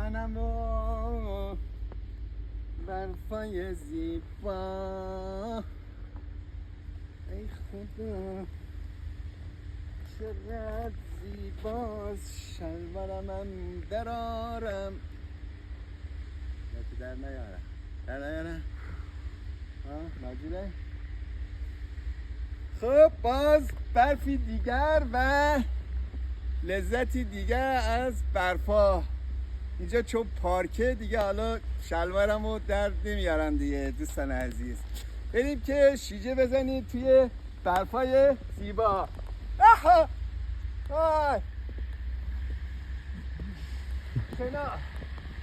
صنم و برفای زیبا، ای خدا چقدر زیباست، شلوارمم درارم. در نیارم در نیارم. مجیده. خب باز برفی دیگر و لذتی دیگر از برفا. اینجا چون پارکه دیگه حالا شلوارمو در نمیارم دیگه. دوستان عزیز بریم که شیجه بزنیم توی برفای زیبا. آها آی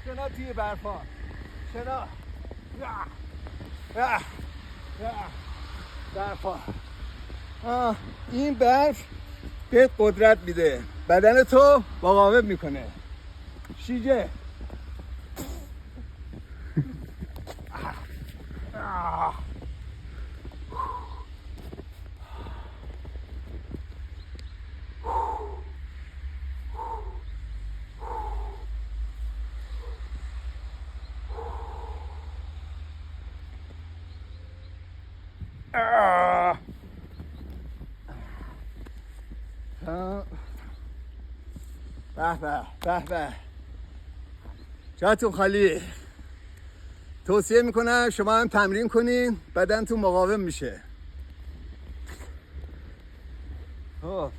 شنا توی برفا، شنا برفا. این برف بهت قدرت میده، بدن تو مقاوم میکنه. شیجه به به به به، جاتون خالی. توصیه میکنم شما هم تمرین کنین، بدنتون مقاوم میشه. خب